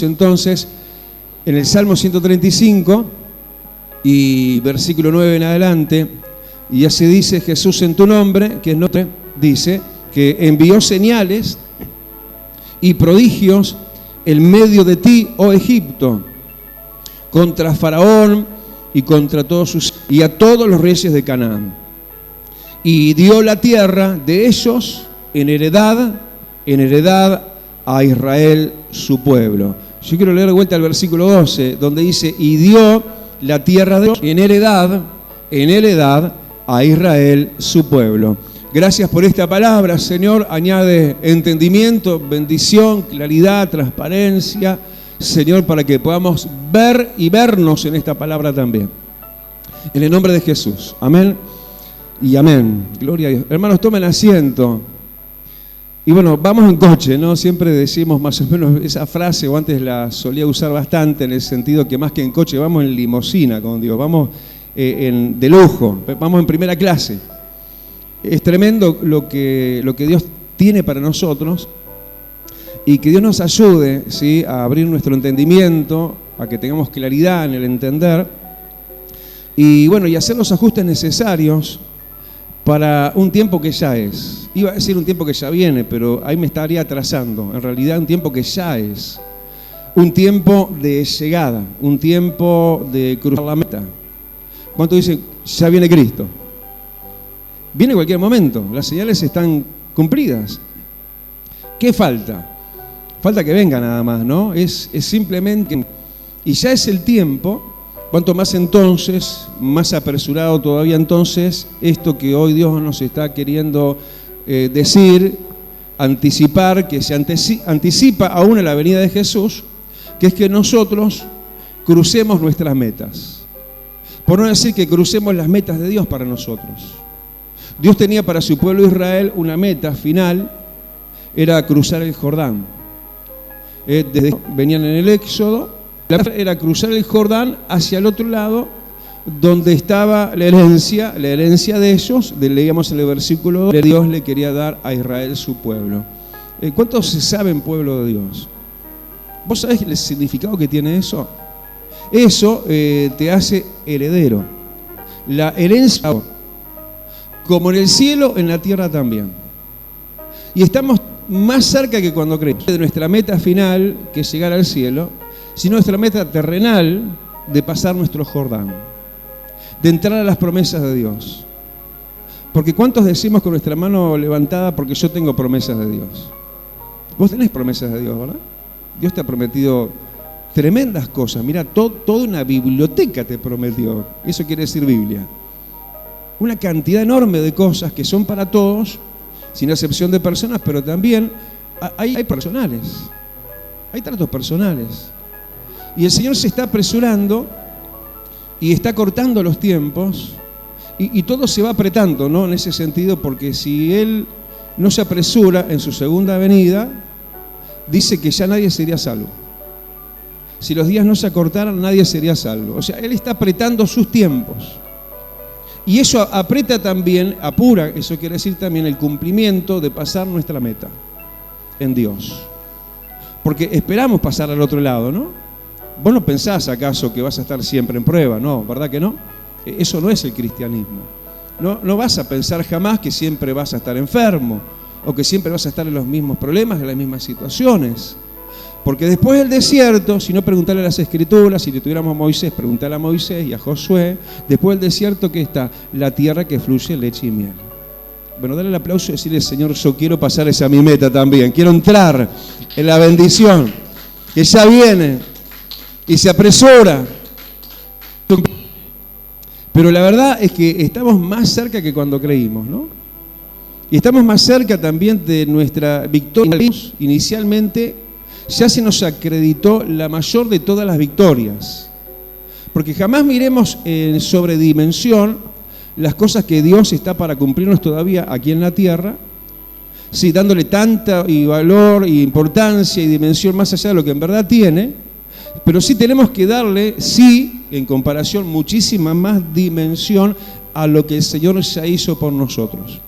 Entonces, en el Salmo 135 y versículo 9 en adelante, y así dice: Jesús, en tu nombre, que no te dice, que envió señales y prodigios en medio de ti, oh Egipto, contra Faraón y contra todos sus y a todos los reyes de Canaán, y dio la tierra de ellos en heredad a Israel su pueblo. Yo quiero leer de vuelta el versículo 12, donde dice: y dio la tierra de ellos en heredad a Israel su pueblo. Gracias por esta palabra, Señor. Añade entendimiento, bendición, claridad, transparencia, Señor, para que podamos ver y vernos en esta palabra también. En el nombre de Jesús. Amén y amén. Gloria a Dios. Hermanos, tomen asiento. Y bueno, vamos en coche, ¿no? Siempre decimos más o menos esa frase, o antes la solía usar bastante, en el sentido que más que en coche, vamos en limusina con Dios, vamos de lujo, vamos en primera clase. Es tremendo lo que Dios tiene para nosotros, y que Dios nos ayude, ¿sí?, a abrir nuestro entendimiento, a que tengamos claridad en el entender, y bueno, y hacer los ajustes necesarios para un tiempo que ya es. Iba a decir un tiempo que ya viene, pero ahí me estaría atrasando. En realidad, un tiempo que ya es. Un tiempo de llegada, un tiempo de cruzar la meta. ¿Cuántos dicen, ya viene Cristo? Viene en cualquier momento, las señales están cumplidas. ¿Qué falta? Falta que venga nada más, ¿no? Es simplemente, y ya es el tiempo. Cuanto más entonces, más apresurado todavía entonces, esto que hoy Dios nos está queriendo decir, anticipar, que se anticipa aún a la venida de Jesús, que es que nosotros crucemos nuestras metas. Por no decir que crucemos las metas de Dios para nosotros. Dios tenía para su pueblo Israel una meta final, era cruzar el Jordán. Venían en el Éxodo. La meta era cruzar el Jordán hacia el otro lado, donde estaba la herencia de ellos. Leíamos en el versículo 2, Dios le quería dar a Israel su pueblo. ¿Cuántos se saben pueblo de Dios? ¿Vos sabés el significado que tiene eso? Eso te hace heredero. La herencia, como en el cielo, en la tierra también. Y estamos más cerca que cuando creemos de nuestra meta final, que es llegar al cielo, sino nuestra meta terrenal de pasar nuestro Jordán, de entrar a las promesas de Dios. Porque ¿cuántos decimos con nuestra mano levantada, porque yo tengo promesas de Dios? Vos tenés promesas de Dios, ¿verdad? Dios te ha prometido tremendas cosas. Mira, toda una biblioteca te prometió. Eso quiere decir Biblia. Una cantidad enorme de cosas que son para todos, sin excepción de personas, pero también hay personales. Hay tratos personales. Y el Señor se está apresurando y está cortando los tiempos y todo se va apretando, ¿no? En ese sentido, porque si Él no se apresura en su segunda venida, dice que ya nadie sería salvo. Si los días no se acortaran, nadie sería salvo. O sea, Él está apretando sus tiempos. Y eso aprieta también, apura, eso quiere decir también el cumplimiento de pasar nuestra meta en Dios. Porque esperamos pasar al otro lado, ¿no? Vos no pensás acaso que vas a estar siempre en prueba, ¿no? ¿Verdad que no? Eso no es el cristianismo. No vas a pensar jamás que siempre vas a estar enfermo o que siempre vas a estar en los mismos problemas, en las mismas situaciones. Porque después del desierto, si no, preguntarle a las Escrituras, si le tuviéramos a Moisés, preguntarle a Moisés y a Josué, después del desierto, ¿qué está? La tierra que fluye leche y miel. Bueno, dale el aplauso y decirle: Señor, yo quiero pasar esa mi meta también. Quiero entrar en la bendición que ya viene y se apresura. Pero la verdad es que estamos más cerca que cuando creímos, ¿no? Y estamos más cerca también de nuestra victoria. Inicialmente ya se nos acreditó la mayor de todas las victorias. Porque jamás miremos en sobredimensión las cosas que Dios está para cumplirnos todavía aquí en la tierra, sí, dándole tanta y valor y importancia y dimensión más allá de lo que en verdad tiene, pero sí tenemos que darle, sí, en comparación, muchísima más dimensión a lo que el Señor ya hizo por nosotros.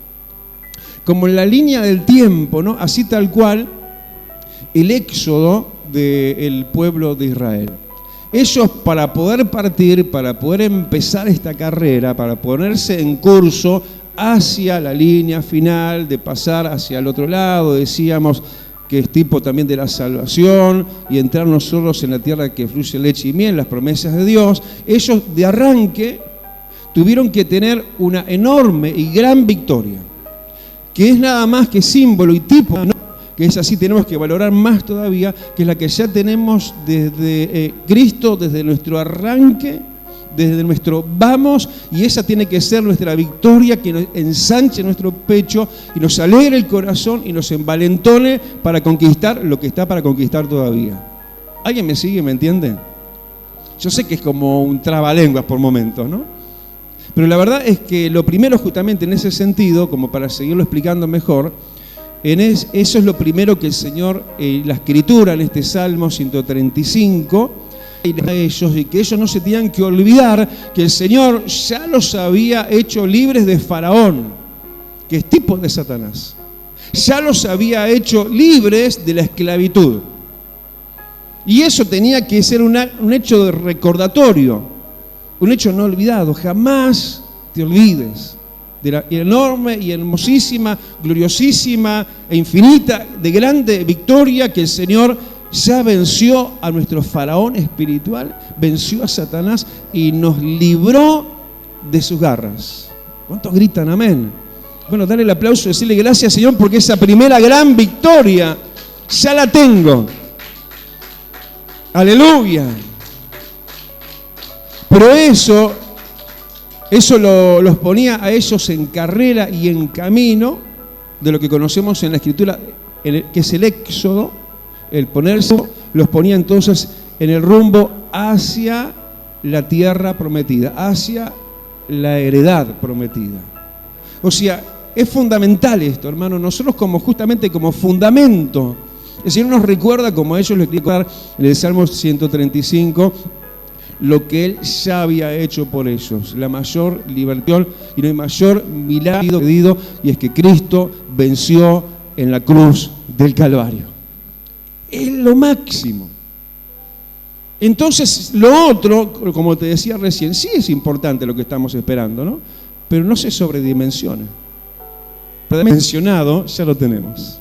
como en la línea del tiempo, ¿no? Así tal cual el éxodo del pueblo de Israel. Ellos, para poder partir, para poder empezar esta carrera, para ponerse en curso hacia la línea final, de pasar hacia el otro lado, decíamos que es tipo también de la salvación, y entrar nosotros en la tierra que fluye leche y miel, las promesas de Dios, ellos de arranque tuvieron que tener una enorme y gran victoria, que es nada más que símbolo y tipo, ¿no? Que es así, tenemos que valorar más todavía, que es la que ya tenemos desde Cristo, desde nuestro arranque, desde nuestro vamos, y esa tiene que ser nuestra victoria, que nos ensanche nuestro pecho y nos alegre el corazón y nos envalentone para conquistar lo que está para conquistar todavía. ¿Alguien me sigue, me entiende? Yo sé que es como un trabalenguas por momentos, ¿no? Pero la verdad es que lo primero, justamente en ese sentido, como para seguirlo explicando mejor, eso es lo primero que el Señor, la Escritura en este Salmo 135, a ellos, y que ellos no se tenían que olvidar que el Señor ya los había hecho libres de Faraón, que es tipo de Satanás. Ya los había hecho libres de la esclavitud. Y eso tenía que ser un hecho de recordatorio, un hecho no olvidado. Jamás te olvides de la enorme y hermosísima, gloriosísima e infinita, de grande victoria que el Señor ya venció a nuestro faraón espiritual, venció a Satanás y nos libró de sus garras. ¿Cuántos gritan amén? Bueno, dale el aplauso y decirle gracias, Señor, porque esa primera gran victoria ya la tengo. Aleluya. Pero eso los ponía a ellos en carrera y en camino de lo que conocemos en la Escritura, que es el Éxodo. El ponerse los ponía entonces en el rumbo hacia la tierra prometida, hacia la heredad prometida. O sea, es fundamental esto, hermano. Nosotros justamente como fundamento, el Señor nos recuerda, como ellos lo explicaron en el Salmo 135, lo que Él ya había hecho por ellos, la mayor liberación y el mayor milagro pedido, y es que Cristo venció en la cruz del Calvario. Es lo máximo. Entonces, lo otro, como te decía recién, sí es importante lo que estamos esperando, ¿no? Pero no se sobredimensiona. Pero mencionado ya lo tenemos.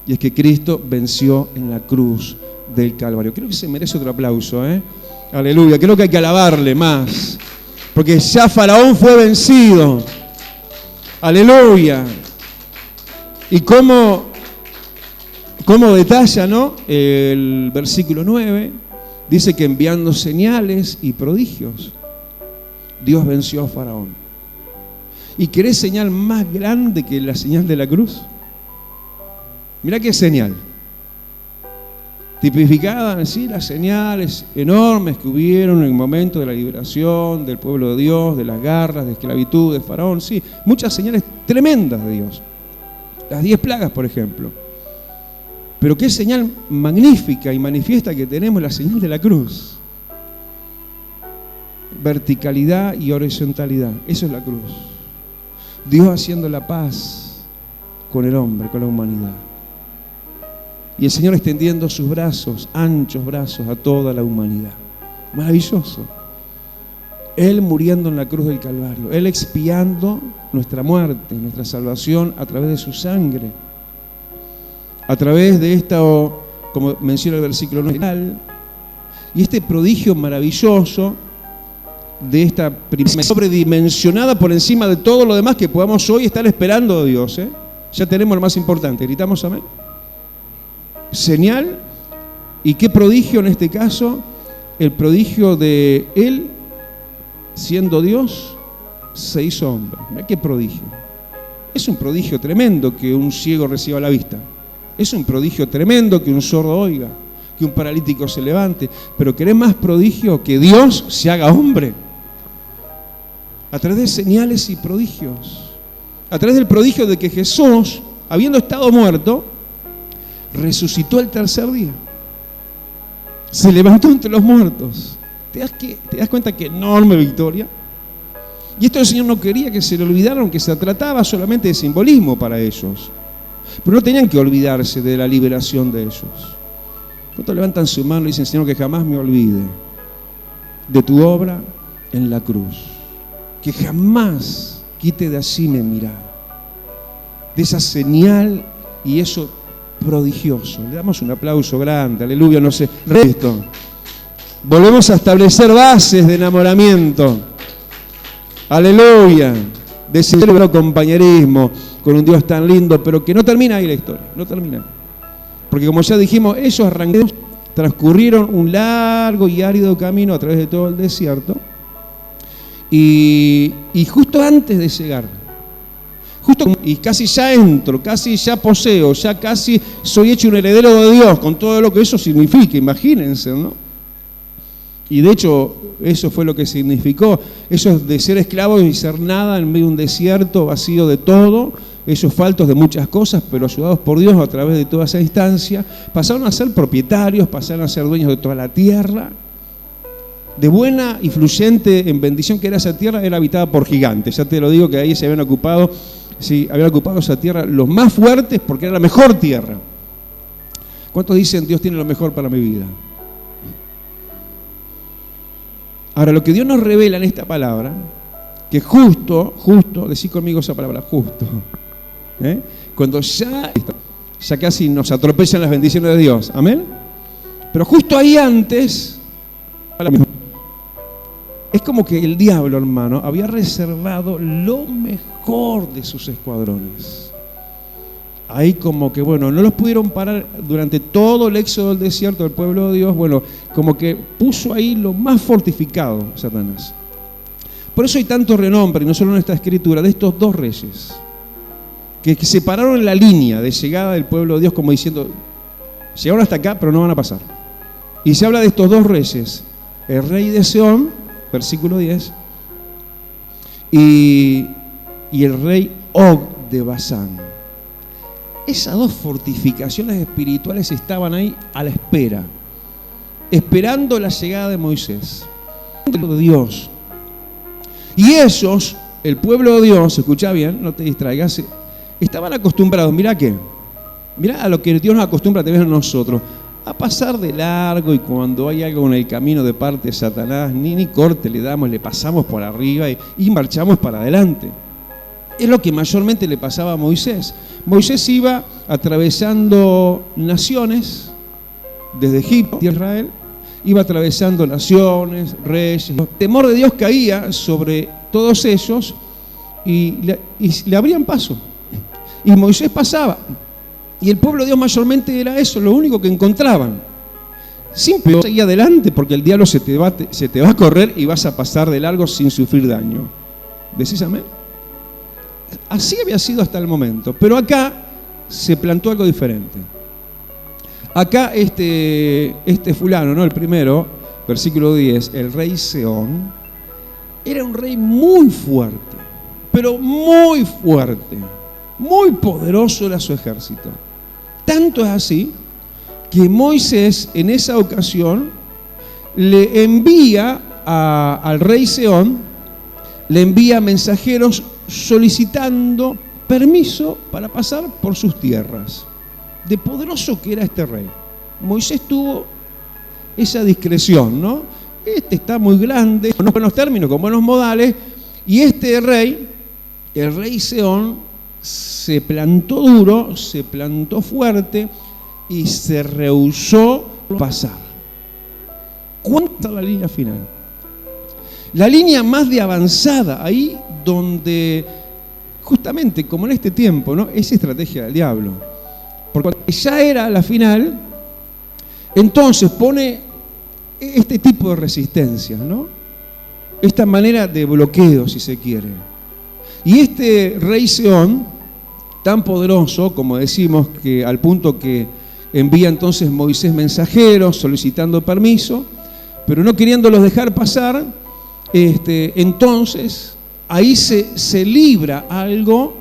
Y es que Cristo venció en la cruz del Calvario. Creo que se merece otro aplauso, ¿eh? Aleluya. Creo que hay que alabarle más. Porque ya Faraón fue vencido. Aleluya. Y cómo detalla, ¿no? El versículo 9 dice que enviando señales y prodigios, Dios venció a Faraón. ¿Y querés señal más grande que la señal de la cruz? Mirá qué señal. Tipificada, ¿sí? Las señales enormes que hubieron en el momento de la liberación del pueblo de Dios, de las garras, de esclavitud de Faraón, sí, muchas señales tremendas de Dios. Las 10 plagas, por ejemplo. Pero qué señal magnífica y manifiesta que tenemos, la señal de la cruz. Verticalidad y horizontalidad, eso es la cruz. Dios haciendo la paz con el hombre, con la humanidad. Y el Señor extendiendo sus brazos, anchos brazos, a toda la humanidad. Maravilloso. Él muriendo en la cruz del Calvario, Él expiando nuestra muerte, nuestra salvación a través de su sangre. A través de esto, como menciona el versículo 9, y este prodigio maravilloso de esta primera sobredimensionada por encima de todo lo demás que podamos hoy estar esperando de Dios, ¿eh? Ya tenemos lo más importante, gritamos amén. Señal, y qué prodigio en este caso, el prodigio de Él, siendo Dios, se hizo hombre. Mirá qué prodigio. Es un prodigio tremendo que un ciego reciba la vista. Es un prodigio tremendo que un sordo oiga, que un paralítico se levante. Pero ¿querés más prodigio? Que Dios se haga hombre. A través de señales y prodigios. A través del prodigio de que Jesús, habiendo estado muerto, resucitó el tercer día. Se levantó entre los muertos. ¿Te das cuenta qué enorme victoria? Y esto el Señor no quería que se le olvidaran, que se trataba solamente de simbolismo para ellos. Pero no tenían que olvidarse de la liberación de ellos. ¿Cuántos levantan su mano y dicen, Señor, que jamás me olvide de tu obra en la cruz? Que jamás quite de así mi mirada, de esa señal y eso prodigioso. Le damos un aplauso grande, aleluya, no sé. Resto. Volvemos a establecer bases de enamoramiento. Aleluya. De ese compañerismo con un Dios tan lindo, pero que no termina ahí la historia, no termina. Porque como ya dijimos, ellos transcurrieron un largo y árido camino a través de todo el desierto. Y justo antes de llegar, y casi ya entro, casi ya poseo, ya casi soy hecho un heredero de Dios, con todo lo que eso significa, imagínense, ¿no? Y de hecho, eso fue lo que significó, eso de ser esclavos y ser nada en medio de un desierto vacío de todo, ellos faltos de muchas cosas, pero ayudados por Dios a través de toda esa instancia, pasaron a ser propietarios, pasaron a ser dueños de toda la tierra. De buena y fluyente en bendición que era esa tierra, era habitada por gigantes. Ya te lo digo que ahí se habían ocupado esa tierra los más fuertes porque era la mejor tierra. ¿Cuántos dicen Dios tiene lo mejor para mi vida? Ahora, lo que Dios nos revela en esta palabra, que justo, decí conmigo esa palabra, justo, cuando ya casi nos atropellan las bendiciones de Dios, amén. Pero justo ahí antes, es como que el diablo, hermano, había reservado lo mejor de sus escuadrones. Ahí como que, bueno, no los pudieron parar durante todo el éxodo del desierto del pueblo de Dios. Bueno, como que puso ahí lo más fortificado, Satanás. Por eso hay tanto renombre, y no solo en esta escritura, de estos dos reyes, que separaron la línea de llegada del pueblo de Dios, como diciendo, llegaron hasta acá, pero no van a pasar. Y se habla de estos dos reyes, el rey de Seón, versículo 10, y el rey Og de Basán. Esas dos fortificaciones espirituales estaban ahí a la espera, esperando la llegada de Moisés, de Dios. Y ellos, el pueblo de Dios, escucha bien, no te distraigas, estaban acostumbrados, mirá a lo que Dios nos acostumbra también a nosotros, a pasar de largo, y cuando hay algo en el camino de parte de Satanás, ni corte le damos, le pasamos por arriba y marchamos para adelante. Es lo que mayormente le pasaba a Moisés. Moisés iba atravesando naciones, desde Egipto y Israel, iba atravesando naciones, reyes. El temor de Dios caía sobre todos ellos y le abrían paso. Y Moisés pasaba. Y el pueblo de Dios mayormente era eso, lo único que encontraban. Simple, seguir adelante porque el diablo se te va a correr y vas a pasar de largo sin sufrir daño. ¿Decís amén? Así había sido hasta el momento. Pero acá se plantó algo diferente. Acá este fulano, ¿no? El primero, versículo 10, el rey Seón, era un rey muy fuerte, pero muy fuerte, muy poderoso era su ejército. Tanto es así que Moisés en esa ocasión le envía al rey Seón, le envía mensajeros solicitando permiso para pasar por sus tierras. De poderoso que era este rey. Moisés tuvo esa discreción, ¿no? Este está muy grande, con buenos términos, con buenos modales, y este rey, el rey Seón, se plantó duro, se plantó fuerte y se rehusó pasar. ¿Cuánto está la línea final? La línea más de avanzada, ahí donde justamente como en este tiempo, ¿no? Es estrategia del diablo. Porque cuando ya era la final, entonces pone este tipo de resistencias, ¿no? Esta manera de bloqueo, si se quiere. Y este rey Seón, tan poderoso, como decimos, que al punto que envía entonces Moisés mensajeros solicitando permiso, pero no queriéndolos dejar pasar, entonces ahí se libra algo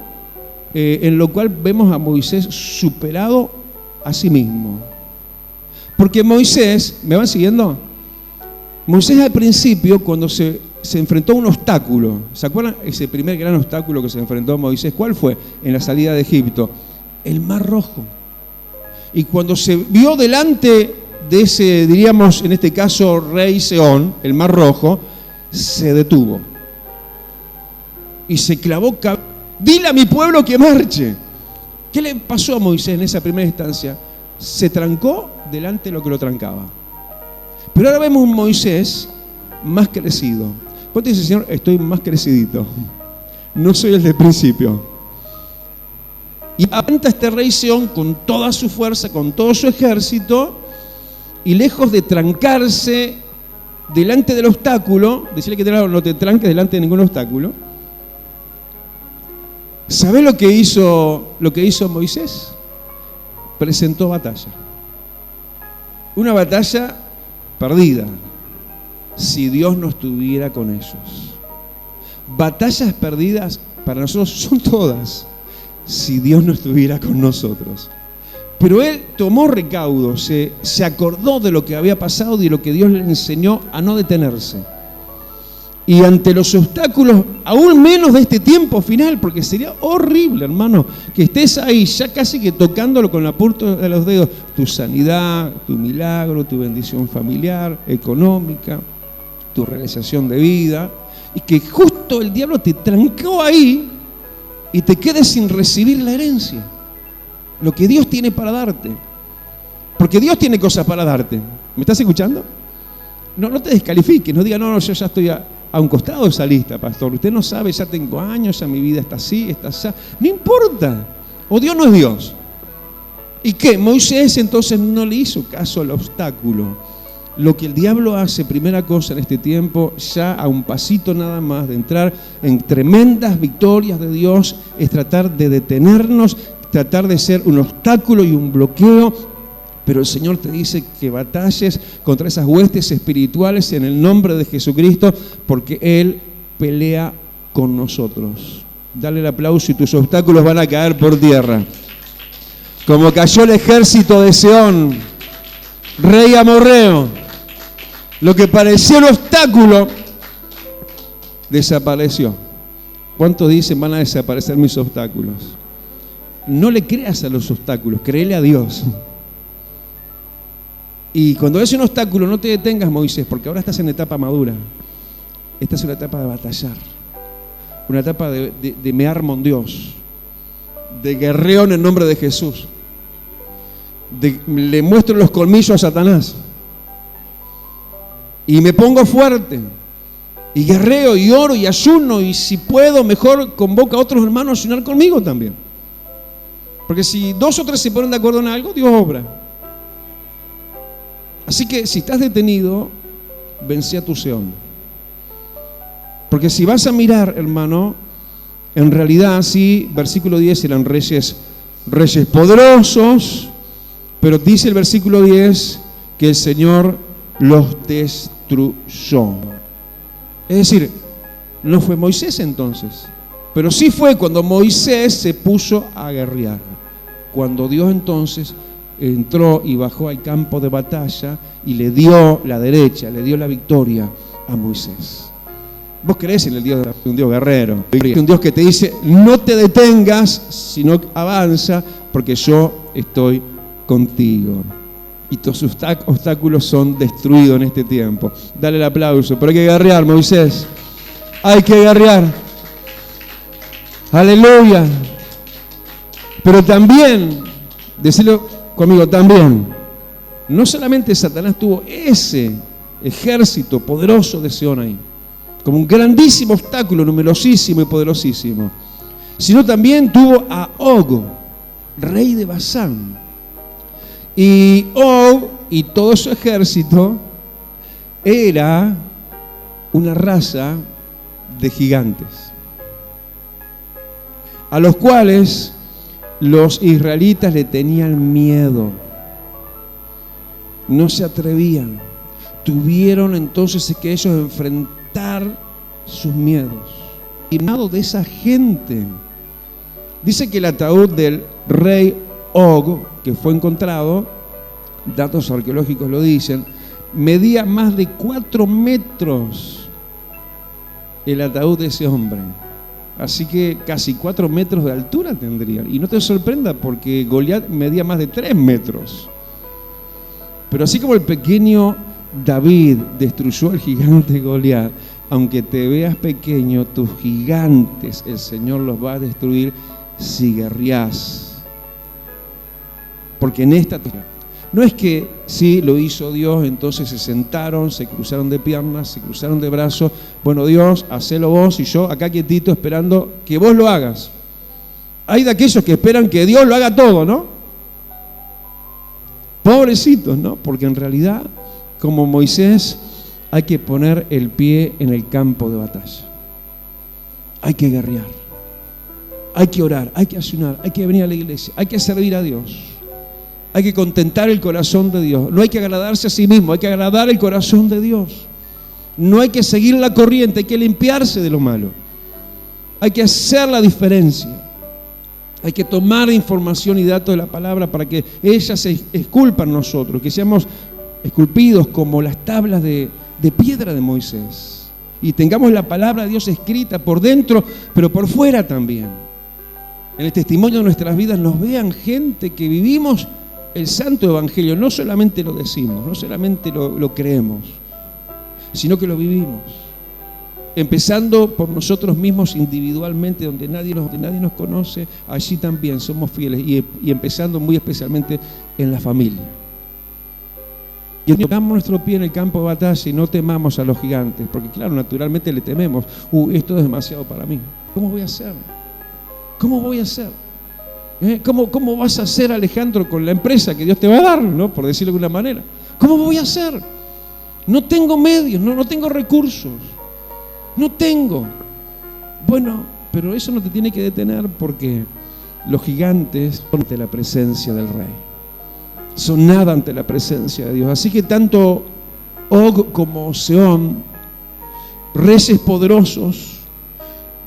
en lo cual vemos a Moisés superado a sí mismo. Porque Moisés, ¿me van siguiendo? Moisés al principio, cuando se se enfrentó a un obstáculo. ¿Se acuerdan ese primer gran obstáculo que se enfrentó a Moisés? ¿Cuál fue? En la salida de Egipto. El Mar Rojo. Y cuando se vio delante de ese, diríamos en este caso, rey Sehón, el Mar Rojo, se detuvo. Y se clavó, dile a mi pueblo que marche. ¿Qué le pasó a Moisés en esa primera instancia? Se trancó delante de lo que lo trancaba. Pero ahora vemos un Moisés más crecido. ¿Cuánto dice el Señor? Estoy más crecidito. No soy el del principio. Y avanza este rey Sehón con toda su fuerza, con todo su ejército, y lejos de trancarse delante del obstáculo, decirle que no te tranques delante de ningún obstáculo. ¿Sabés lo que hizo Moisés? Presentó batalla. Una batalla perdida si Dios no estuviera con ellos. Batallas perdidas para nosotros son todas si Dios no estuviera con nosotros. Pero él tomó recaudo, se acordó de lo que había pasado y de lo que Dios le enseñó a no detenerse. Y ante los obstáculos, aún menos de este tiempo final, porque sería horrible, hermano, que estés ahí ya casi que tocándolo con la punta de los dedos, tu sanidad, tu milagro, tu bendición familiar, económica, tu realización de vida, y que justo el diablo te trancó ahí y te quedes sin recibir la herencia, lo que Dios tiene para darte. Porque Dios tiene cosas para darte. ¿Me estás escuchando? No te descalifiques, no digas, no, yo ya estoy a un costado de esa lista, pastor. Usted no sabe, ya tengo años, ya mi vida está así, está así. No importa. O Dios no es Dios. ¿Y qué? Moisés entonces no le hizo caso al obstáculo. Lo que el diablo hace, primera cosa en este tiempo, ya a un pasito nada más de entrar en tremendas victorias de Dios, es tratar de detenernos, tratar de ser un obstáculo y un bloqueo. Pero el Señor te dice que batalles contra esas huestes espirituales en el nombre de Jesucristo, porque Él pelea con nosotros. Dale el aplauso y tus obstáculos van a caer por tierra. Como cayó el ejército de Sehón, rey amorreo, lo que parecía un obstáculo desapareció. ¿Cuántos dicen van a desaparecer mis obstáculos? No le creas a los obstáculos, créele a Dios. Y cuando ves un obstáculo, no te detengas, Moisés, porque ahora estás en etapa madura. Esta es una etapa de batallar, una etapa de me armo en Dios, de guerreo en el nombre de Jesús, le muestro los colmillos a Satanás y me pongo fuerte y guerreo y oro y ayuno, y si puedo mejor convoca a otros hermanos a ayunar conmigo también, porque si 2 o 3 se ponen de acuerdo en algo, Dios obra. Así que si estás detenido, vence a tu Sehón. Porque si vas a mirar, hermano, en realidad sí, versículo 10 eran reyes poderosos, pero dice el versículo 10 que el Señor los destruyó. Es decir, no fue Moisés entonces, pero sí fue cuando Moisés se puso a guerrear, cuando Dios entonces entró y bajó al campo de batalla y le dio la derecha, le dio la victoria a Moisés. Vos creés en el Dios, un Dios guerrero, un Dios que te dice no te detengas, sino avanza, porque yo estoy contigo. Y tus obstáculos son destruidos en este tiempo. Dale el aplauso, pero hay que guerrear, Moisés. Hay que guerrear. Aleluya. Pero también, decirlo conmigo, también, no solamente Satanás tuvo ese ejército poderoso de Sehón ahí, como un grandísimo obstáculo, numerosísimo y poderosísimo, sino también tuvo a Og, rey de Basán. Y Og y todo su ejército era una raza de gigantes, a los cuales los israelitas le tenían miedo, no se atrevían. Tuvieron entonces que ellos enfrentar sus miedos. Y nada de esa gente. Dice que el ataúd del rey Og, que fue encontrado, datos arqueológicos lo dicen, medía más de 4 metros. el ataúd de ese hombre. Así que casi 4 metros de altura tendría. Y no te sorprenda porque Goliat medía más de 3 metros. Pero así como el pequeño David destruyó al gigante Goliat, aunque te veas pequeño, tus gigantes el Señor los va a destruir si guerreás. Porque en esta tierra no es que sí lo hizo Dios, entonces se sentaron, se cruzaron de piernas, se cruzaron de brazos. Bueno, Dios, hacelo vos y yo acá quietito esperando que vos lo hagas. Hay de aquellos que esperan que Dios lo haga todo, ¿no? Pobrecitos, ¿no? Porque en realidad, como Moisés, hay que poner el pie en el campo de batalla. Hay que guerrear. Hay que orar, hay que ayunar, hay que venir a la iglesia, hay que servir a Dios. Hay que contentar el corazón de Dios. No hay que agradarse a sí mismo, hay que agradar el corazón de Dios. No hay que seguir la corriente, hay que limpiarse de lo malo. Hay que hacer la diferencia. Hay que tomar información y datos de la palabra para que ella se esculpa en nosotros, que seamos esculpidos como las tablas de piedra de Moisés. Y tengamos la palabra de Dios escrita por dentro, pero por fuera también. En el testimonio de nuestras vidas nos vean gente que vivimos el santo evangelio, no solamente lo decimos, no solamente lo creemos, sino que lo vivimos. Empezando por nosotros mismos individualmente, donde nadie nos conoce, allí también somos fieles, y empezando muy especialmente en la familia. Y pongamos nuestro pie en el campo de batalla y no temamos a los gigantes, porque claro, naturalmente le tememos. Esto es demasiado para mí. ¿Cómo voy a hacer? ¿Cómo voy a hacer? ¿Cómo vas a hacer, Alejandro, con la empresa que Dios te va a dar, ¿no? Por decirlo de alguna manera? ¿Cómo voy a hacer? No tengo medios, no tengo recursos. No tengo. Bueno, pero eso no te tiene que detener porque los gigantes son ante la presencia del Rey. Son nada ante la presencia de Dios. Así que tanto Og como Sehón, reyes poderosos,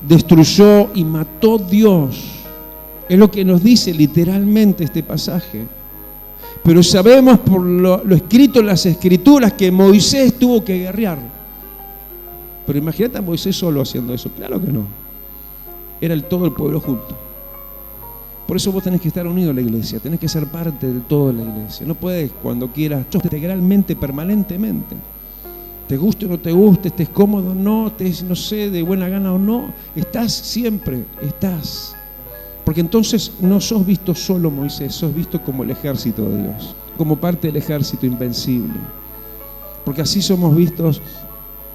destruyó y mató Dios. Es lo que nos dice literalmente este pasaje. Pero sabemos por lo escrito en las Escrituras que Moisés tuvo que guerrear. Pero imagínate a Moisés solo haciendo eso. Claro que no. Era todo el pueblo junto. Por eso vos tenés que estar unido a la iglesia, tenés que ser parte de toda la iglesia. No puedes cuando quieras, integralmente, permanentemente. Te guste o no te guste, estés cómodo o no, estés, no sé, de buena gana o no, estás siempre, estás. Porque entonces no sos visto solo, Moisés, sos visto como el ejército de Dios, como parte del ejército invencible. Porque así somos vistos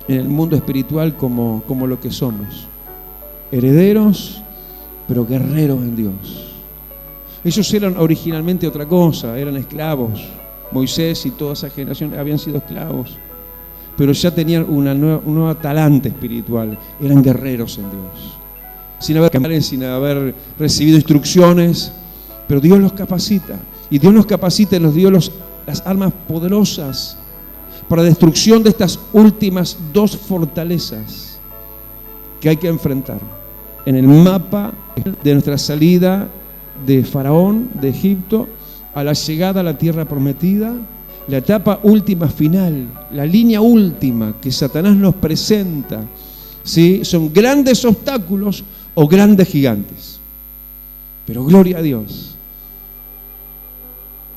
en el mundo espiritual como lo que somos. Herederos, pero guerreros en Dios. Ellos eran originalmente otra cosa, eran esclavos. Moisés y toda esa generación habían sido esclavos, pero ya tenían un nuevo talante espiritual, eran guerreros en Dios. Sin haber recibido instrucciones, pero Dios los capacita. Y Dios nos capacita y nos dio las armas poderosas para la destrucción de estas últimas 2 fortalezas que hay que enfrentar. En el mapa de nuestra salida de Faraón, de Egipto, a la llegada a la tierra prometida, la etapa última final, la línea última que Satanás nos presenta, ¿sí? Son grandes obstáculos o grandes gigantes. Pero gloria a Dios,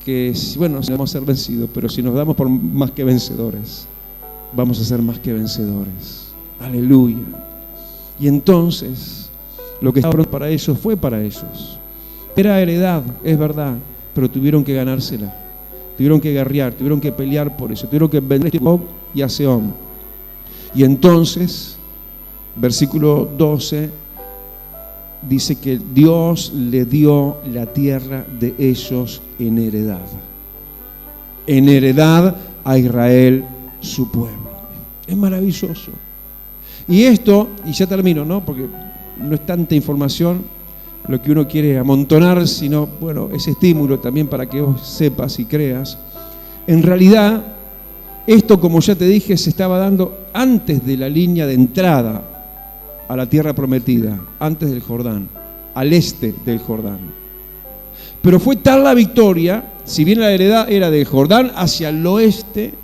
que bueno, vamos a ser vencidos, pero si nos damos por más que vencedores, vamos a ser más que vencedores. Aleluya. Y entonces, lo que estaba pronto para ellos fue para ellos. Era heredad, es verdad, pero tuvieron que ganársela. Tuvieron que guerrear, tuvieron que pelear por eso, tuvieron que vender a Og y a Sehón. Y entonces, versículo 12, dice que Dios le dio la tierra de ellos en heredad. En heredad a Israel, su pueblo. Es maravilloso. Y esto, y ya termino, ¿no? Porque no es tanta información lo que uno quiere amontonar, sino, bueno, ese estímulo también para que vos sepas y creas. En realidad, esto, como ya te dije, se estaba dando antes de la línea de entrada a la tierra prometida, antes del Jordán, al este del Jordán. Pero fue tal la victoria, si bien la heredad era del Jordán hacia el oeste,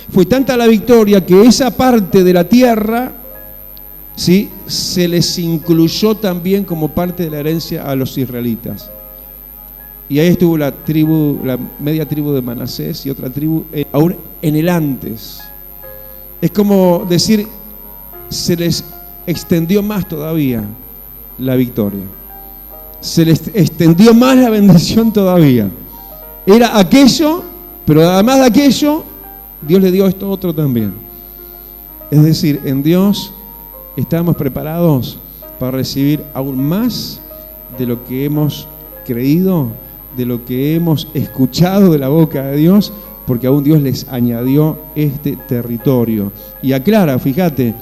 fue tanta la victoria que esa parte de la tierra ¿sí? Se les incluyó también como parte de la herencia a los israelitas. Y ahí estuvo la media tribu de Manasés y otra tribu aún en el antes. Es como decir, se les extendió más todavía la victoria. Se les extendió más la bendición todavía. Era aquello, pero además de aquello, Dios le dio esto otro también. Es decir, en Dios estamos preparados para recibir aún más de lo que hemos creído, de lo que hemos escuchado de la boca de Dios, porque aún Dios les añadió este territorio. Y aclara, fíjate,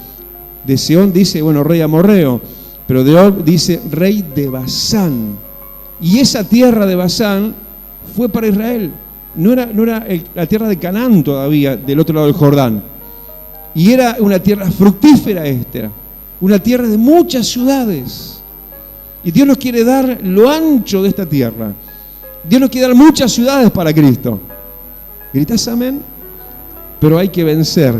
de Seón dice, bueno, rey amorreo, pero de Og dice rey de Basán. Y esa tierra de Basán fue para Israel. No era la tierra de Canaán todavía, del otro lado del Jordán. Y era una tierra fructífera esta, una tierra de muchas ciudades. Y Dios nos quiere dar lo ancho de esta tierra. Dios nos quiere dar muchas ciudades para Cristo. ¿Gritás amén? Pero hay que vencer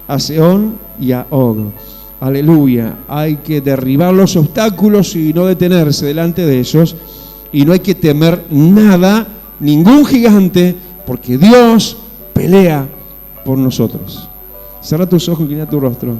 a Seón y a Og. Aleluya. Hay que derribar los obstáculos y no detenerse delante de ellos. Y no hay que temer nada, ningún gigante, porque Dios pelea por nosotros. Cierra tus ojos, inclina tu rostro.